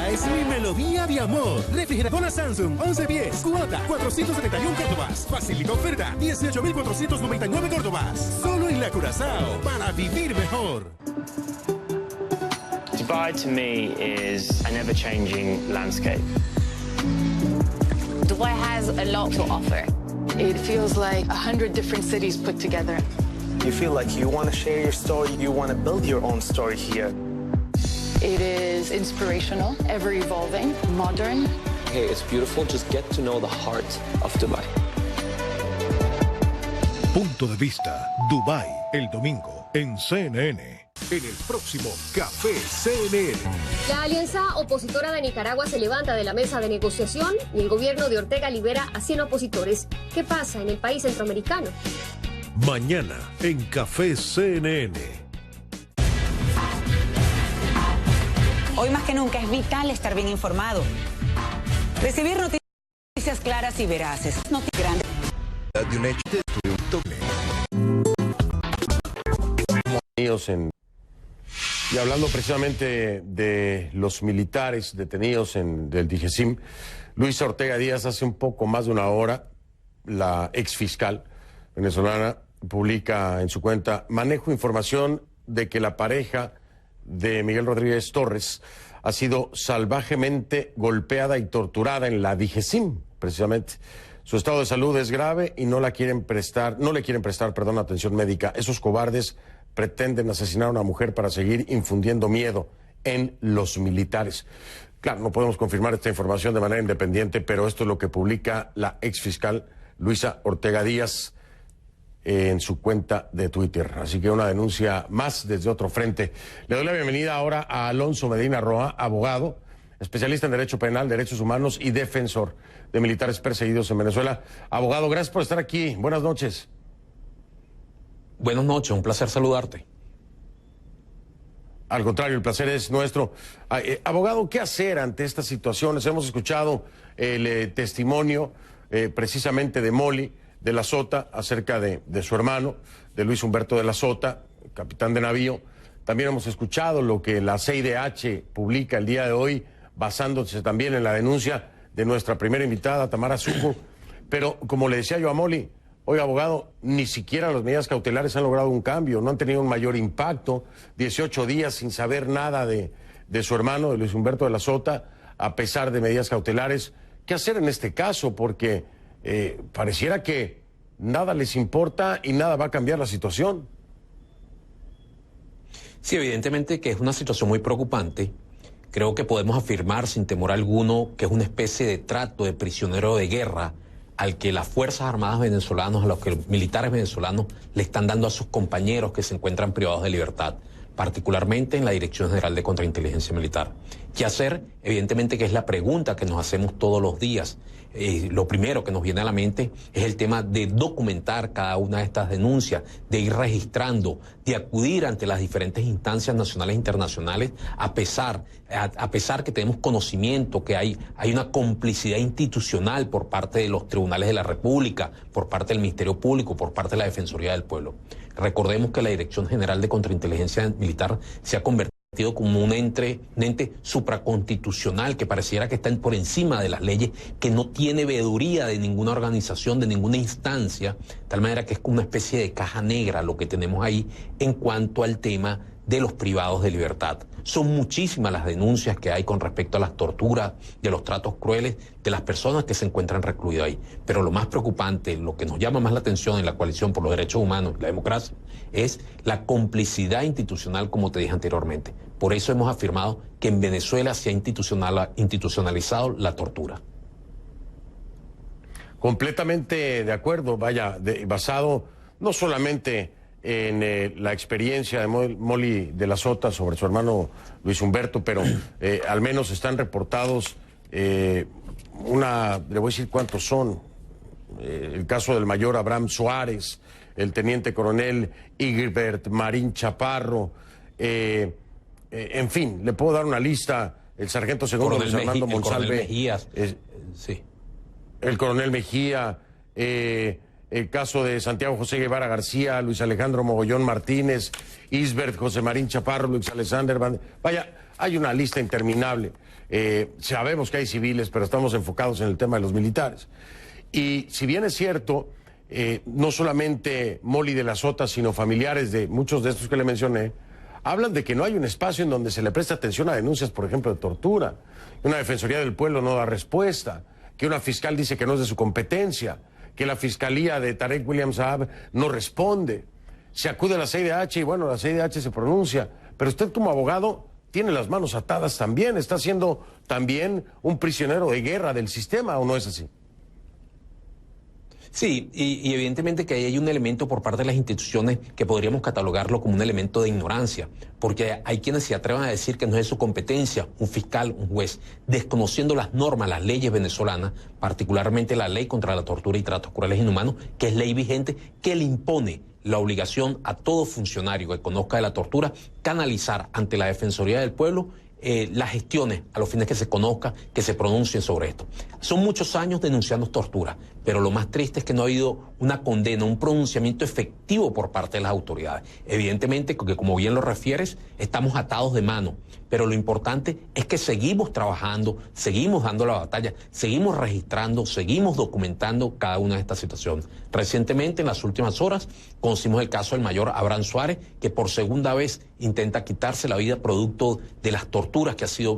Es mi melodía de amor. Refrigeradora Samsung 11 pies. Cuota 471 Córdobas. Facilita oferta 18.499 Córdobas. Solo en la Curazao para vivir mejor. Dubai to me is a never-changing landscape. Dubai has a lot to offer. It feels like 100 different cities put together. You feel like you want to share your story, you want to build your own story here. It is inspirational, ever evolving, modern. Hey, it's beautiful. Just get to know the heart of Dubai. Punto de vista. Dubai, el domingo, en CNN. En el próximo Café CNN. La alianza opositora de Nicaragua se levanta de la mesa de negociación y el gobierno de Ortega libera a 100 opositores. ¿Qué pasa en el país centroamericano? Mañana en Café CNN. Hoy más que nunca es vital estar bien informado. Recibir noticias claras y veraces. Noticias grandes. Y hablando precisamente de los militares detenidos del DGCIM, Luisa Ortega Díaz, hace un poco más de una hora, la exfiscal venezolana publica en su cuenta: manejo información de que la pareja de Miguel Rodríguez Torres ha sido salvajemente golpeada y torturada en la DGCIM, precisamente. Su estado de salud es grave y no le quieren prestar atención médica. Esos cobardes pretenden asesinar a una mujer para seguir infundiendo miedo en los militares. Claro, no podemos confirmar esta información de manera independiente, pero esto es lo que publica la exfiscal Luisa Ortega Díaz. en su cuenta de Twitter. Así que una denuncia más desde otro frente. Le doy la bienvenida ahora a Alonso Medina Roa, abogado, especialista en Derecho Penal, Derechos Humanos y defensor de militares perseguidos en Venezuela. Abogado, gracias por estar aquí. Buenas noches. Buenas noches, un placer saludarte. Al contrario, el placer es nuestro. Abogado, ¿qué hacer ante estas situaciones? Hemos escuchado el testimonio precisamente de Molly de la Sota acerca de su hermano, de Luis Humberto de la Sota, capitán de navío. También hemos escuchado lo que la CIDH publica el día de hoy, basándose también en la denuncia de nuestra primera invitada, Tamara Suco. Pero, como le decía yo a Molly, oiga, abogado, ni siquiera las medidas cautelares han logrado un cambio, no han tenido un mayor impacto. 18 días sin saber nada de su hermano, de Luis Humberto de la Sota, a pesar de medidas cautelares. ¿Qué hacer en este caso? Porque pareciera que nada les importa y nada va a cambiar la situación. Sí, evidentemente que es una situación muy preocupante. Creo que podemos afirmar sin temor alguno que es una especie de trato de prisionero de guerra al que las Fuerzas Armadas venezolanas, a los que los militares venezolanos le están dando a sus compañeros que se encuentran privados de libertad, particularmente en la Dirección General de Contrainteligencia Militar. ¿Qué hacer? Evidentemente que es la pregunta que nos hacemos todos los días. Lo primero que nos viene a la mente es el tema de documentar cada una de estas denuncias, de ir registrando, de acudir ante las diferentes instancias nacionales e internacionales, a pesar que tenemos conocimiento que hay una complicidad institucional por parte de los tribunales de la República, por parte del Ministerio Público, por parte de la Defensoría del Pueblo. Recordemos que la Dirección General de Contrainteligencia Militar se ha convertido como un ente supraconstitucional que pareciera que está por encima de las leyes, que no tiene veeduría de ninguna organización, de ninguna instancia, de tal manera que es como una especie de caja negra lo que tenemos ahí en cuanto al tema de los privados de libertad. Son muchísimas las denuncias que hay con respecto a las torturas, de los tratos crueles de las personas que se encuentran recluidas ahí. Pero lo más preocupante, lo que nos llama más la atención en la Coalición por los Derechos Humanos y la Democracia, es la complicidad institucional, como te dije anteriormente. Por eso hemos afirmado que en Venezuela se ha institucionalizado la tortura. Completamente de acuerdo, vaya, basado no solamente en la experiencia de Molly de la Sota sobre su hermano Luis Humberto, pero al menos están reportados le voy a decir cuántos son, el caso del mayor Abraham Suárez, el teniente coronel Igbert Marín Chaparro, en fin, le puedo dar una lista, el sargento segundo Luis Armando Monsalve, el coronel Mejías, sí. El coronel Mejía, el caso de Santiago José Guevara García, Luis Alejandro Mogollón Martínez, Isbert José Marín Chaparro, Luis Alexander vaya, hay una lista interminable. Sabemos que hay civiles, pero estamos enfocados en el tema de los militares. Y si bien es cierto, no solamente Molly de la Sota, sino familiares de muchos de estos que le mencioné, hablan de que no hay un espacio en donde se le preste atención a denuncias, por ejemplo, de tortura. Una Defensoría del Pueblo no da respuesta, que una fiscal dice que no es de su competencia, que la fiscalía de Tarek William Saab no responde. Se acude a la CIDH y bueno, la CIDH se pronuncia. Pero usted como abogado tiene las manos atadas también, está siendo también un prisionero de guerra del sistema, ¿o no es así? Sí, y evidentemente que ahí hay un elemento por parte de las instituciones que podríamos catalogarlo como un elemento de ignorancia, porque hay quienes se atrevan a decir que no es de su competencia un fiscal, un juez, desconociendo las normas, las leyes venezolanas, particularmente la ley contra la tortura y tratos crueles e inhumanos, que es ley vigente, que le impone la obligación a todo funcionario que conozca de la tortura canalizar ante la Defensoría del Pueblo las gestiones a los fines que se conozca, que se pronuncien sobre esto. Son muchos años denunciando tortura, pero lo más triste es que no ha habido una condena, un pronunciamiento efectivo por parte de las autoridades. Evidentemente, que como bien lo refieres, estamos atados de mano, pero lo importante es que seguimos trabajando, seguimos dando la batalla, seguimos registrando, seguimos documentando cada una de estas situaciones. Recientemente, en las últimas horas, conocimos el caso del mayor Abraham Suárez, que por segunda vez intenta quitarse la vida producto de las torturas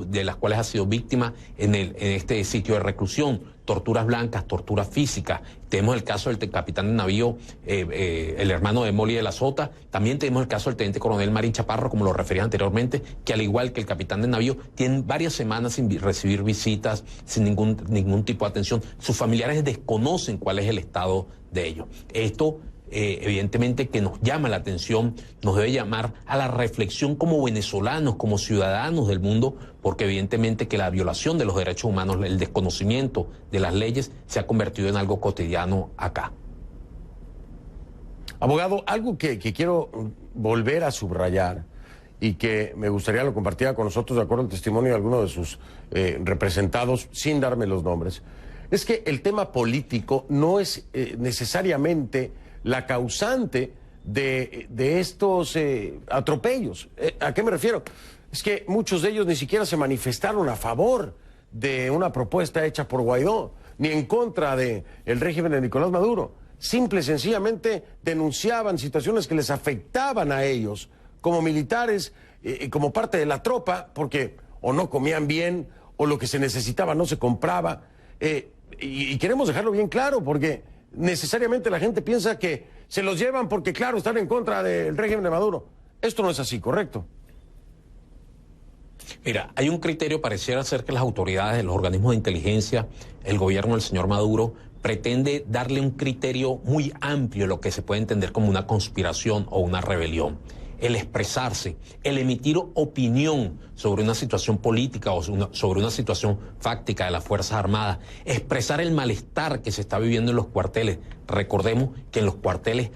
de las cuales ha sido víctima en este sitio de reclusión. Torturas blancas, torturas físicas. Tenemos el caso del capitán de navío, el hermano de Molly de la Sota. También tenemos el caso del teniente coronel Marín Chaparro, como lo refería anteriormente, que al igual que el capitán de navío, tienen varias semanas sin recibir visitas, sin ningún tipo de atención. Sus familiares desconocen cuál es el estado de ellos. Esto evidentemente que nos llama la atención, nos debe llamar a la reflexión como venezolanos, como ciudadanos del mundo, porque evidentemente que la violación de los derechos humanos, el desconocimiento de las leyes se ha convertido en algo cotidiano acá. Abogado, algo que quiero volver a subrayar y que me gustaría lo compartiera con nosotros de acuerdo al testimonio de alguno de sus representados, sin darme los nombres, es que el tema político no es necesariamente la causante de estos atropellos. ¿A qué me refiero? Es que muchos de ellos ni siquiera se manifestaron a favor de una propuesta hecha por Guaidó, ni en contra del régimen de Nicolás Maduro. Simple y sencillamente denunciaban situaciones que les afectaban a ellos como militares, como parte de la tropa, porque o no comían bien, o lo que se necesitaba no se compraba. Y queremos dejarlo bien claro, porque necesariamente la gente piensa que se los llevan porque, claro, están en contra del régimen de Maduro. Esto no es así, ¿correcto? Mira, hay un criterio, pareciera ser que las autoridades, los organismos de inteligencia, el gobierno del señor Maduro, pretende darle un criterio muy amplio a lo que se puede entender como una conspiración o una rebelión. El expresarse, el emitir opinión sobre una situación política o sobre una situación fáctica de las Fuerzas Armadas, expresar el malestar que se está viviendo en los cuarteles. Recordemos que en los cuarteles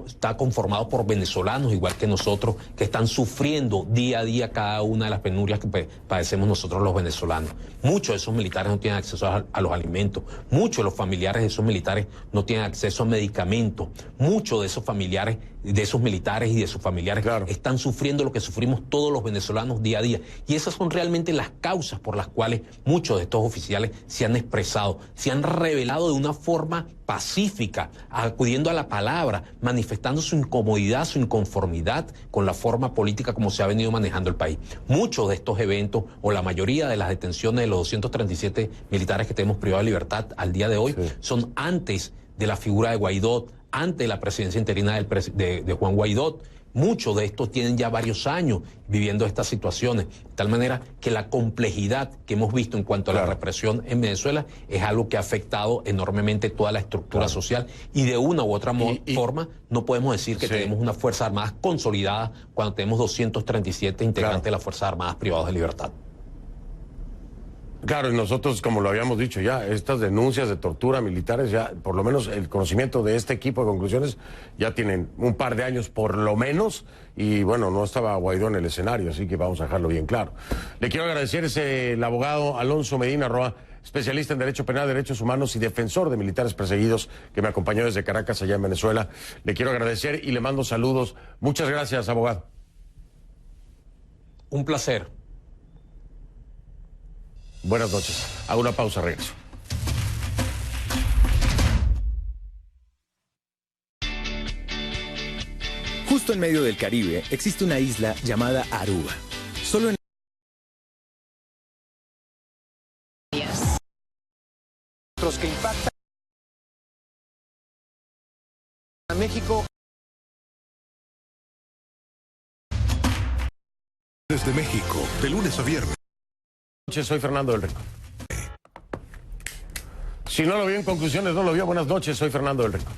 está conformado por venezolanos, igual que nosotros, que están sufriendo día a día cada una de las penurias que padecemos nosotros los venezolanos. Muchos de esos militares no tienen acceso a los alimentos, muchos de los familiares de esos militares no tienen acceso a medicamentos, muchos de esos familiares, de esos militares y de sus familiares están sufriendo lo que sufrimos todos los venezolanos día a día. Y esas son realmente las causas por las cuales muchos de estos oficiales se han expresado, se han revelado de una forma pacífica, acudiendo a la palabra, manifestando su incomodidad, su inconformidad con la forma política como se ha venido manejando el país. Muchos de estos eventos, o la mayoría de las detenciones de los 237 militares que tenemos privados de libertad al día de hoy, son antes de la figura de Guaidó, antes de la presidencia interina de Juan Guaidó. Muchos de estos tienen ya varios años viviendo estas situaciones, de tal manera que la complejidad que hemos visto en cuanto a la represión en Venezuela es algo que ha afectado enormemente toda la estructura social, y de una u otra forma no podemos decir que tenemos una Fuerza Armada consolidada cuando tenemos 237 integrantes de las Fuerzas Armadas privados de libertad. Claro, y nosotros, como lo habíamos dicho ya, estas denuncias de tortura militares, ya por lo menos el conocimiento de este equipo de conclusiones ya tienen un par de años por lo menos, y bueno, no estaba Guaidó en el escenario, así que vamos a dejarlo bien claro. Le quiero agradecer, es el abogado Alonso Medina Roa, especialista en Derecho Penal, Derechos Humanos y defensor de militares perseguidos, que me acompañó desde Caracas, allá en Venezuela. Le quiero agradecer y le mando saludos. Muchas gracias, abogado. Un placer. Buenas noches. Hago una pausa, regreso. Justo en medio del Caribe existe una isla llamada Aruba. Solo en que impactan a México. Desde México, de lunes a viernes. Buenas noches, soy Fernando del Rincón. Si no lo vio en conclusiones, no lo vio. Buenas noches, soy Fernando del Rincón.